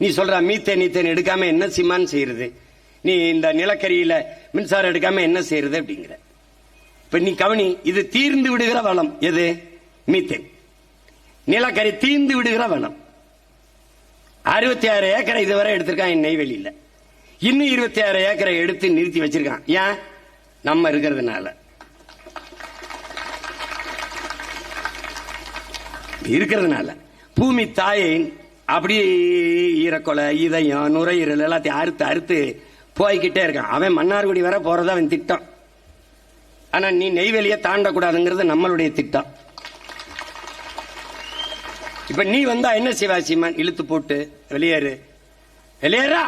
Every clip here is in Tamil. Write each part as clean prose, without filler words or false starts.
நீ சொல்ற மீத்தேன் எடுக்காம என்ன சிமான் செய்யறது, நீ இந்த நிலக்கரியில மின்சாரம் எடுக்காம என்ன செய்யறது அப்படிங்கிற. இப்ப நீ கவனி, இது தீர்ந்து விடுகிற வளம் எது? மீத்தேன். நிலக்கரி தீர்ந்து விடுகிற வளம். 66 ஏக்கரை இதுவரை எடுத்திருக்கான் நெய்வேலியில. இன்னும் 26 ஏக்கரை எடுத்து நிறுத்தி வச்சிருக்கான். ஏன்? நம்ம இருக்கிறதுனால. பூமி தாயை அப்படி ஈரக்கொலை, இதயம், நுரையீரல் எல்லாத்தையும் அறுத்து அறுத்து போய்கிட்டே இருக்கான். அவன் மன்னார்குடி வர போறதா அவன் திட்டம். ஆனா நீ நெய்வேலியை தாண்டக்கூடாதுங்கிறது நம்மளுடைய திட்டம். இப்ப நீ வந்தா என்ன சிவாசிமான் இழுத்து போட்டு வெளியேறு, வெளியேறா.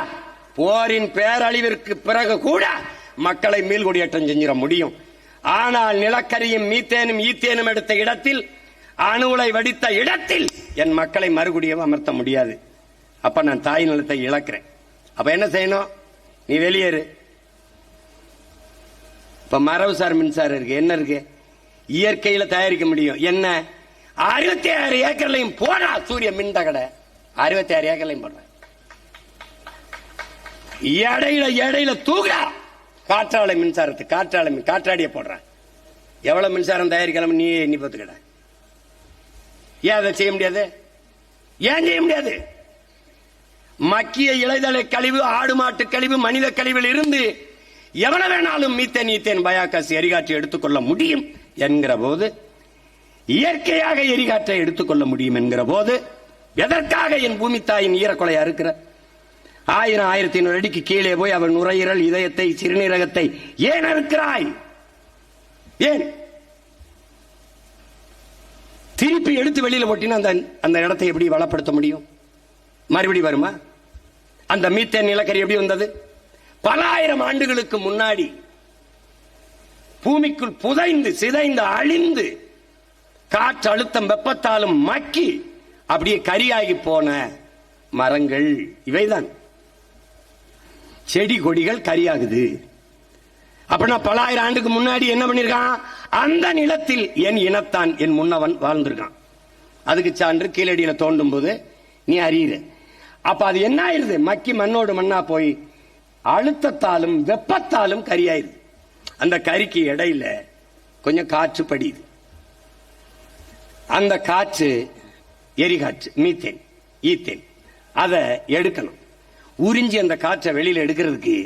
போரின் பேரழிவிற்கு பிறகு கூட மக்களை மீள்குடியேற்றம் செஞ்சிட முடியும். ஆனால் நிலக்கரியும் மீத்தேனும் ஈத்தேனும் எடுத்த இடத்தில், அணுலை வடித்த இடத்தில் என் மக்களை மறுகுடியும் அமர்த்த முடியாது. அப்ப நான் தாய் நிலத்தை இழக்கிறேன். அப்ப என்ன செய்யணும்? நீ வெளியேறு. இப்ப மரபுசார் மின்சாரம் இருக்கு. என்ன இருக்கு? இயற்கையில தயாரிக்க முடியும். என்ன? 66 ஏக்கர்லையும் போடா சூரிய மின் தகட. 66 ஏக்கர்லையும் போடுற. இடையில தூக்குடா காற்றாலை மின்சாரத்துக்கு. காற்றாடிய போடுற. எவ்வளவு மின்சாரம் தயாரிக்கலாம் நீ எண்ணி பார்த்துக்கட. ஏன் அதை செய்ய முடியாது? ஏன் செய்ய முடியாது? மக்கிய இலைதலை கழிவு, ஆடு மாட்டு கழிவு, மனித கழிவில் இருந்து எவ்வளவு வேணாலும் மீத்தேன் பயாகாசி எரிகாற்றை எடுத்துக்கொள்ள முடியும் என்கிற போது, இயற்கையாக எரிகாற்றை எடுத்துக்கொள்ள முடியும் என்கிற போது, எதற்காக என் பூமி தாயின் ஈரக்கொலையா இருக்கிற 1000-1500 அடிக்கு கீழே போய் அவன் நுரையீரல், இதயத்தை, சிறுநீரகத்தை ஏன் இருக்கிறாய்? ஏன் திருப்பி எடுத்து வெளியில போட்டினா அந்த இடத்தை எப்படி வளப்படுத்த முடியும்? மறுபடி வருமா? அந்த மீத்தேன் நிலக்கரி எப்படி வந்தது? பல ஆயிரம் ஆண்டுகளுக்கு முன்னாடி பூமிக்குள் புதைந்து சிதைந்து அழிந்து காற்று அழுத்தம் வெப்பத்தாலும் மக்கி அப்படியே கரியாகி போன மரங்கள் இவைதான். செடி கொடிகள் கரியாகுது. அப்படின்னா பல ஆயிரம் ஆண்டுக்கு முன்னாடி என்ன பண்ணிருக்கான்? அந்த நிலத்தில் என் இனத்தான், என் முன்னவன் வாழ்ந்திருக்கான். அதுக்கு சான்று கீழடியில தோண்டும் போது நீ அறியுற. அப்ப அது என்ன ஆயிருது? மக்கி மண்ணோடு மண்ணா போய் அழுத்தத்தாலும் வெப்பத்தாலும் கரியாயிருது. அந்த கரிக்கு இடையில கொஞ்சம் காற்று படியுது. அந்த காற்று எரிகாற்று, மீத்தேன், ஈத்தேன். அதை எடுக்கணும். உறிஞ்சி அந்த காற்றை வெளியில எடுக்கிறதுக்கு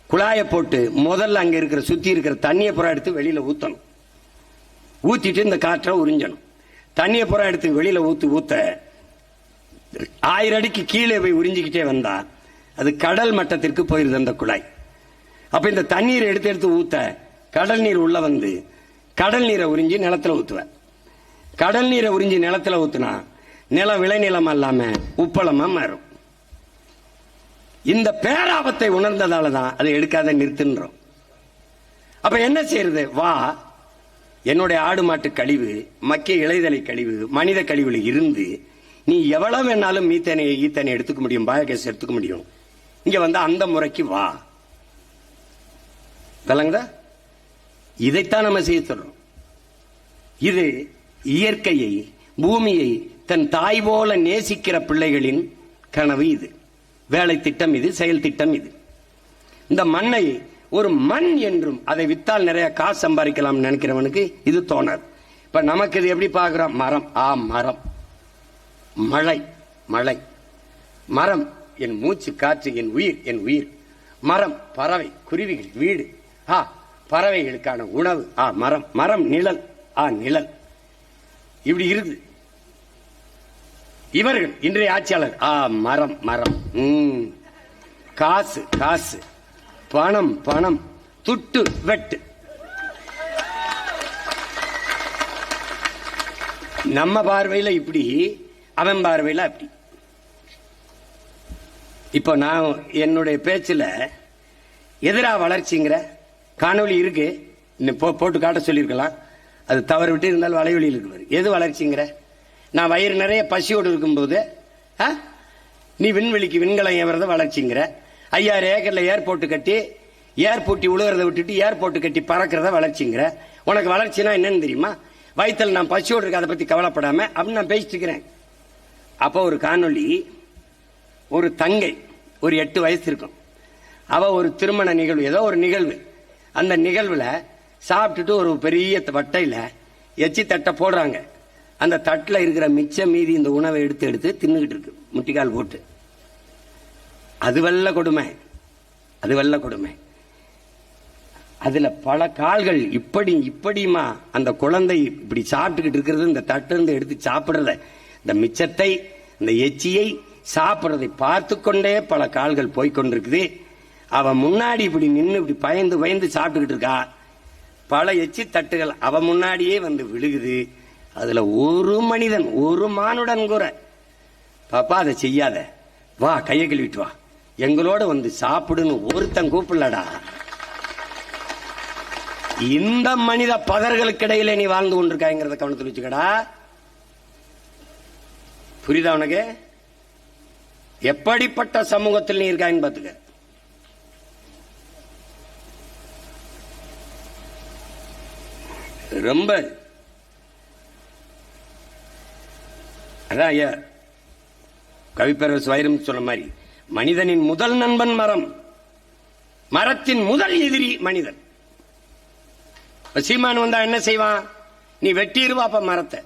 குழாயை போட்டு முதல்ல அங்க இருக்கிற சுத்தி இருக்கிற தண்ணியை புறா எடுத்து வெளியில ஊத்தணும். ஊத்திட்டு இந்த காற்றை உறிஞ்சணும். தண்ணியை புறா எடுத்து வெளியில ஊத்த 1000 அடிக்கு கீழே போய் உறிஞ்சிக்கிட்டே வந்தா அது கடல் மட்டத்திற்கு போயிருது அந்த குழாய். அப்ப இந்த தண்ணீரை எடுத்து ஊத்த கடல் நீர் உள்ள வந்து கடல் நீரை உறிஞ்சி நிலத்துல ஊத்துவ. கடல் நீரை உறிஞ்சி நிலத்துல ஊத்துனா நிலம் விளைநிலம் அல்லாம உப்பளமா மாறும். இந்த பேராபத்தை உணர்ந்ததாலதான் அதை எடுக்காத நிறுத்துன்றோம். அப்ப என்ன செய்யறது? வா, என்னுடைய ஆடு மாட்டு கழிவு, மக்கிய இலைதலை கழிவு, மனித கழிவுல இருந்து நீ எவ்வளவு வேணாலும் மீத்தேனை ஈத்தனை எடுத்துக்க முடியும், பயோகேஸ் எடுத்துக்க முடியும். இங்க வந்து அந்த முறைக்கு வா. விளங்குதா? இதைத்தான் நம்ம செய்ய சொல்றோம். இது இயற்கையை, பூமியை தன் தாய் போல நேசிக்கிற பிள்ளைகளின் கனவு. இது வேலை திட்டம், இது செயல் திட்டம். இது இந்த மண்ணை ஒரு மண் என்றும் அதை வித்தால் நிறைய காசு சம்பாதிக்கலாம் நினைக்கிறவனுக்கு இது தோணாது. இப்ப நமக்கு இது எப்படி பார்க்கிறோம்? மரம், மரம், மழை, மழை, மரம் என் மூச்சு காற்று, என் உயிர், என் உயிர். மரம் பறவை குருவிகள் வீடு, பறவைகளுக்கான உணவு, மரம், மரம் நிழல், நிழல். இப்படி இருக்குது. இவர்கள் இன்றைய ஆட்சியாளர் மரம், மரம், காசு, காசு, பணம், பணம், துட்டு வெட்டு. நம்ம பார்வையில இப்படி, அவன் பார்வையில அப்படி. இப்போ நான் என்னுடைய பேச்சுல எதிரா வளர்ச்சிங்கிற காணொலி இருக்கு, போட்டு காட்ட சொல்லியிருக்கலாம். அது தவறு விட்டு இருந்தாலும் வலைவெளியில் இருக்கு. எது வளர்ச்சிங்கிற? நான் வயிறு நிறைய பசியோடு இருக்கும்போது நீ விண்வெளிக்கு விண்கலம் ஏவறத வளர்ச்சிங்கிற. 5000 ஏக்கர்ல ஏர்போர்ட் கட்டி ஏர்போர்ட்டி உழுகிறத விட்டுட்டு ஏர்போர்ட் கட்டி பறக்கிறத வளர்ச்சிங்கிற. உனக்கு வளர்ச்சினா என்னன்னு தெரியுமா? வயிற்றுல நான் பசியோடு இருக்க, அதை பத்தி கவலைப்படாம அப்படின்னு நான் பேசிட்டு இருக்கிறேன். அப்போ ஒரு காணொலி, ஒரு தங்கை, ஒரு 8 வயசு இருக்கும். அவ ஒரு திருமண நிகழ்வு, ஏதோ ஒரு நிகழ்வு, அந்த நிகழ்வுல சாப்பிட்டுட்டு ஒரு பெரிய வட்டையில எச்சி தட்டை போடுறாங்க. அந்த தட்டில் இருக்கிற மிச்ச மீதி இந்த உணவை எடுத்து எடுத்து தின்னுகிட்டு இருக்கு, முட்டிக்கால் போட்டு. அது வல்ல கொடுமை, அது வல்ல கொடுமை. அதுல பல கால்கள் இப்படி இப்படியுமா அந்த குழந்தை இப்படி சாப்பிட்டுக்கிட்டு இருக்கிறது, இந்த தட்டு இருந்து எடுத்து சாப்பிடுறத, இந்த மிச்சத்தை, இந்த எச்சியை சாப்பிடுறதை பார்த்து கொண்டே பல கால்கள் போய்கொண்டிருக்குது. அவன் முன்னாடி இப்படி நின்று இப்படி பயந்து பயந்து சாப்பிட்டுக்கிட்டு இருக்கா. பல எச்சி தட்டுகள் அவன் முன்னாடியே வந்து விழுகுது. அதுல ஒரு மனிதன், ஒரு மானுடன் கூட, பாப்பா அதை செய்யாத, வா கையை கழுவிட்டு வா, எங்களோட வந்து சாப்பிடுன்னு ஒருத்தன் கூப்பிடலடா. இந்த மனித பதர்களுக்கு இடையில நீ வாழ்ந்து கொண்டிருக்காங்கிறத கவனத்தில் வச்சுக்கடா. புரியுதா உனக்கு? எப்படிப்பட்ட சமூகத்தில் நீ இருக்கான்னு பாத்துக்க. ரொம்ப அதான் ஐயா கவிப்பேரரசு வைரம் சொன்ன மாதிரி, மனிதனின் முதல் நண்பன் மரம், மரத்தின் முதல் எதிரி மனிதன். சீமான் வந்தா என்ன செய்வான்? நீ வெட்டிடுவாப்ப மரத்தை.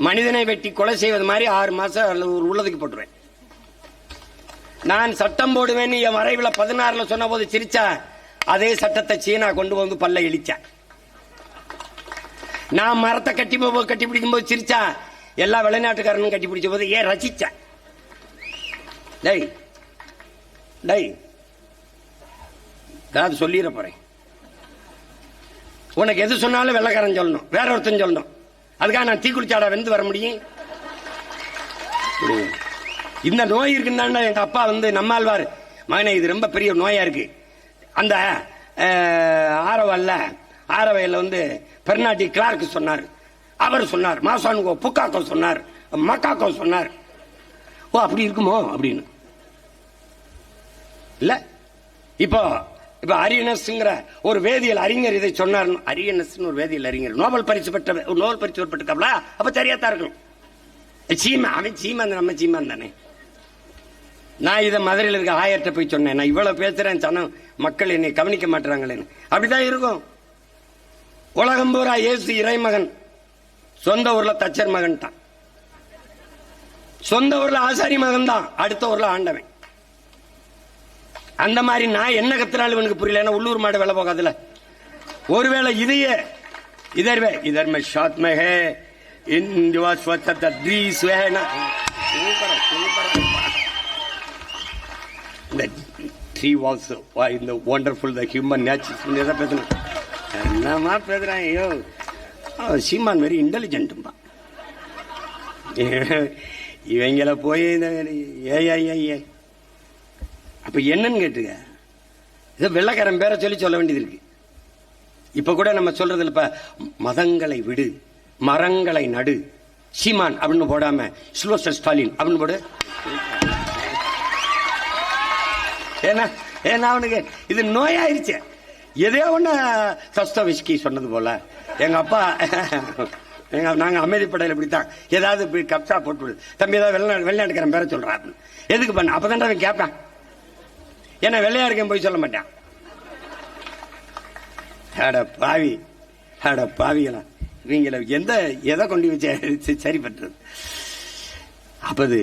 மனிதனை வெட்டி கொலை செய்வது மாதிரி 6 மாசம் உள்ளதுக்கு போட்டுருவேன். நான் சட்டம் போடுவேன் என் வரைவில் 16 சொன்ன போது சிரிச்சா, அதே சட்டத்தை சீனா கொண்டு வந்து பல்ல இழிச்சா. நான் மரத்தை கட்டி பிடிக்கும் போது சிரிச்சா, எல்லா வெளிநாட்டுக்காரனும் கட்டி பிடிச்ச போது ஏன் ரசிச்சா. டேய் டேய் நான் சொல்லிட போறேன். உனக்கு எது சொன்னாலும் வெள்ளக்காரன் சொல்லணும், வேற ஒருத்தன் சொல்லணும். அதுக்காக நான் தீக்குளிச்சாடா வெந்து வர முடியும்? இந்த நோய் இருக்குன்னா எங்க அப்பா வந்து நம்மாழ்வார், மகனே இது ரொம்ப பெரிய நோயா இருக்கு, அந்த ஆரவையில் வந்து பெர்னாட்டி கிளார்க் சொன்னார், அவர் சொன்னார், மாசானுகோ புக்காக்கோ சொன்னார், மக்காக்கோ சொன்னார். ஓ அப்படி இருக்குமோ அப்படின்னு இல்ல. இப்போ அரியனஸ்ங்கிற ஒரு வேதியியல் அறிஞர் இதை சொன்னார். அரியனஸ் ஒரு வேதியியல் அறிஞர், நோபல் பரிசு பெற்றிருக்காப்ல. அப்ப சரியாத்தான் இருக்கும். சீமா, அவன் சீமான், நம்ம சீமான் தானே. நான் இதை மதுரையில் இருக்க ஆயர்கிட்ட போய் சொன்னேன், நான் இவ்வளவு பேசுறேன், சனம் மக்கள் என்னை கவனிக்க மாட்டாங்களேன்னு. அப்படிதான் இருக்கும். உலகம் பூரா இயேசு இறைமகன், சொந்த ஊர்ல தச்சர் மகன் தான், சொந்த ஊர்ல ஆசாரி மகன் தான், அடுத்த ஊர்ல ஆண்டவன். அந்த மாதிரி நான் என்ன கத்துனாலும் இவனுக்கு புரியல. உள்ளூர் மாடு வேலை போகாதுல. ஒருவேளை இதையே இதர் மே ஷாத் மே ஹே இன்வா ஸ்வச்சத த்ரீஸ் வேனா the tree was in the wonderful the human nature. என்னமா பேசுறான்? ஐயோ சீமான் வெரி இன்டெலிஜென்ட்டும்பா. இவங்கள போய் ஏ அப்ப என்னன்னு கேட்டுங்க, இதை வெள்ளக்காரன் பேரை சொல்ல வேண்டியது இருக்கு. இப்ப கூட நம்ம சொல்றது இல்ல, மதங்களை விடு, மரங்களை நடு, சீமான் அப்படின்னு போடாம சில்வஸ்டர் ஸ்டாலின் அப்படின்னு போடு. ஏன்னா அவனுக்கு இது நோயாயிருச்சு. எதே ஒண்ணு தஸ்தோவெஸ்கி சொன்னது போல, எங்க அப்பா நாங்க அமைதிப்படையில் இப்படித்தான், ஏதாவது கப்சா போட்டு தம்பி ஏதாவது வெளிநாட்டுக்காரன் பேரை சொல்றான், எதுக்கு பண்ண? அப்பதான் அவன் கேட்பான். ஏன்னா வெள்ளையா இருக்கேன் போய் சொல்ல மாட்டான். பாவிகளா இவங்கள எதை கொண்டு வச்சு சரி பண்றது? அப்பது